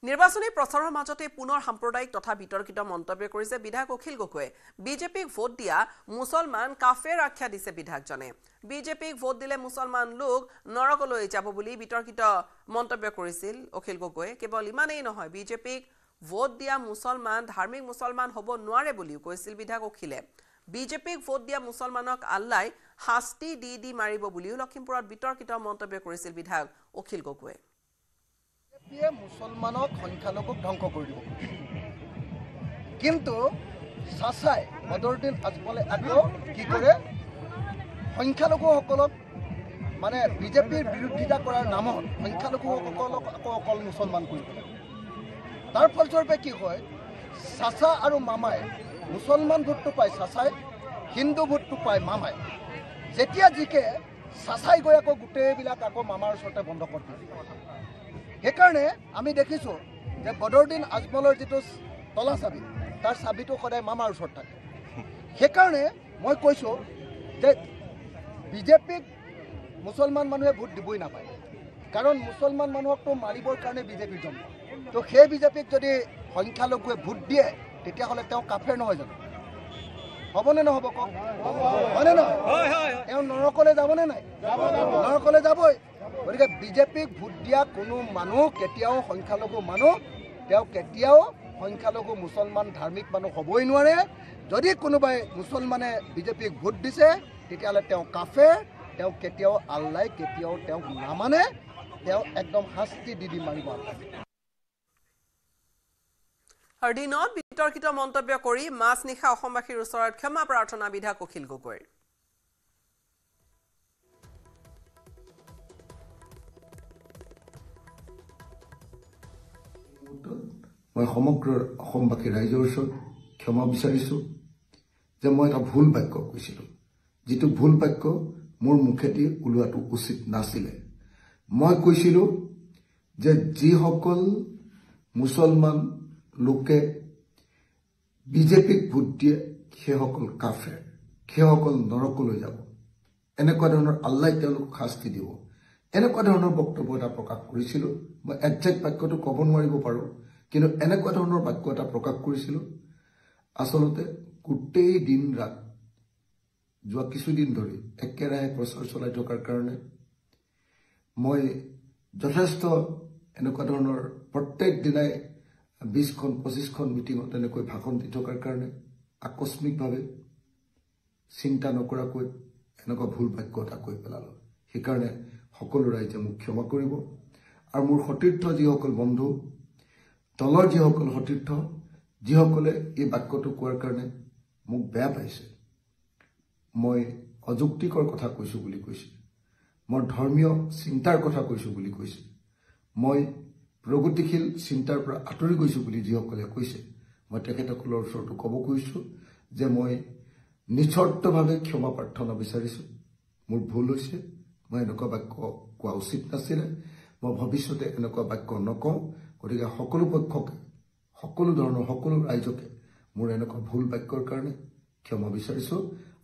নিৰ্বাচনী প্ৰচাৰৰ মাজতে পুনৰ সাম্প্ৰদায়িক তথা বিতৰ্কিত মন্তব্য কৰিছে বিধায়ক অখিল গগৈয়ে বিজেপিক ভোট দিয়া মুছলমান কাফেৰ আখ্যা দিছে বিধায়কজনে বিজেপিক ভোট দিলে মুছলমান লোক নৰকলৈ যাব বুলি বিতৰ্কিত মন্তব্য কৰিছিল অখিল গগৈয়ে কেৱল ইমানেই নহয় বিজেপিক ভোট দিয়া মুছলমান ধাৰ্মিক মুছলমান হ'ব নোৱাৰে বুলিও কৈছিল বিধায়ক অখিলে বিজেপিক ভোট দিয়া মুছলমানক আল্লাই শাস্তি দি মাৰিব বুলিও লখিমপুৰত বিতৰ্কিত মন্তব্য কৰিছিল বিধায়ক অখিল গগৈয়ে মুছলমানক সংখ্যালঘুক ধ্বংস কৰি দিব কিন্তু সাসাই বদৰুদ্দিন আজমলে আকৌ কি কৰে সংখ্যালঘুসকলক মানে বিজেপিৰ বিৰোধিতা কৰাৰ নামত সংখ্যালঘুসকলক আকৌ অকল মুছলমান কৰি দিয়ে তাৰ ফলস্বৰূপে কি হয় সাসা আৰু মামাই মুছলমান ভোটটো পায় সাসাই হিন্দু ভোটটো পায় মামাই যেতিয়া জিকে সাসাই গৈ আকৌ গোটেইবিলাক আকৌ মামাৰ ওচৰতে বন্ধ কৰি দিয়ে সেইকাৰণে আমি দেখিছোঁ যে বদৰুদ্দিন আজমলৰ যিটো তলা চাবি তাৰ চাবিটো সদায় মামাৰ ওচৰত থাকে সেইকাৰণে মই কৈছোঁ যে বিজেপিক মুছলমান মানুহে ভোট দিবই নাপায় কাৰণ মুছলমান মানুহকতো মাৰিবৰ কাৰণে বিজেপিৰ জন্ম তো সেই বিজেপিক যদি সংখ্যালঘুৱে ভোট দিয়ে তেতিয়াহ'লে তেওঁ কাফেৰ নহয় জানো হ'বনে নহ'ব কওক হয়নে নহয় তেওঁ নৰকলৈ যাবনে নাই নৰকলৈ যাবই গতিকে বিজেপিক ভোট দিয়া কোনো মানুহ কেতিয়াও সংখ্যালঘু মানুহ তেওঁ কেতিয়াও সংখ্যালঘু মুছলমান ধাৰ্মিক মানুহ হ'বই নোৱাৰে যদি কোনোবাই মুছলমানে বিজেপিক ভোট দিছে তেতিয়াহ'লে তেওঁ কাফেৰ তেওঁ কেতিয়াও আল্লাই কেতিয়াও তেওঁক নামানে তেওঁ একদম শাস্তি দি মাৰিব আৰু দিনত বিতৰ্কিত মন্তব্য কৰি মাছ নিশা অসমবাসীৰ ওচৰত ক্ষমা প্ৰাৰ্থনা বিধায়ক অখিল গগৈৰ মই সমগ্ৰ অসমবাসী ৰাইজৰ ওচৰত ক্ষমা বিচাৰিছোঁ যে মই এটা ভুল বাক্য কৈছিলোঁ যিটো ভুল বাক্য মোৰ মুখেদি ওলোৱাটো উচিত নাছিলে মই কৈছিলোঁ যে যিসকল মুছলমান লোকে বিজেপিক ভোট দিয়ে সেইসকল কাফেৰ সেইসকল নৰকলৈ যাব এনেকুৱা ধৰণৰ আল্লাই তেওঁলোকক শাস্তি দিব এনেকুৱা ধৰণৰ বক্তব্য এটা প্ৰকাশ কৰিছিলোঁ মই একজেক্ট বাক্যটো ক'ব নোৱাৰিব পাৰোঁ কিন্তু এনেকুৱা ধৰণৰ বাক্য এটা প্ৰকাশ কৰিছিলোঁ আচলতে গোটেই দিন ৰাত যোৱা কিছুদিন ধৰি একেৰাহে প্ৰচাৰ চলাই থকাৰ কাৰণে মই যথেষ্ট এনেকুৱা ধৰণৰ প্ৰত্যেক দিনাই 20খন 25খন মিটিঙত এনেকৈ ভাষণ দি থকাৰ কাৰণে আকস্মিকভাৱে চিন্তা নকৰাকৈ এনেকুৱা ভুল বাক্য এটা কৈ পেলালোঁ সেইকাৰণে সকলো ৰাইজে মোক ক্ষমা কৰিব আৰু মোৰ সতীৰ্থ যিসকল বন্ধু দলৰ যিসকল সতীৰ্থ যিসকলে এই বাক্যটো কোৱাৰ কাৰণে মোক বেয়া পাইছে মই অযুক্তিকৰ কথা কৈছোঁ বুলি কৈছে মই ধৰ্মীয় চিন্তাৰ কথা কৈছোঁ বুলি কৈছে মই প্ৰগতিশীল চিন্তাৰ পৰা আঁতৰি গৈছোঁ বুলি যিসকলে কৈছে মই তেখেতসকলৰ ওচৰতো ক'ব কৈছোঁ যে মই নিস্বাৰ্থভাৱে ক্ষমা প্ৰাৰ্থনা বিচাৰিছোঁ মোৰ ভুল হৈছে মই এনেকুৱা বাক্য কোৱা উচিত নাছিলে মই ভৱিষ্যতে এনেকুৱা বাক্য নকওঁ গতিকে সকলো পক্ষকে সকলো ধৰণৰ সকলো ৰাইজকে মোৰ এনেকুৱা ভুল বাক্যৰ কাৰণে ক্ষমা বিচাৰিছোঁ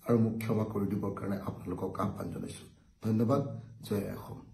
আৰু মোক ক্ষমা কৰি দিবৰ কাৰণে আপোনালোকক আহ্বান জনাইছোঁ ধন্যবাদ জয় অসম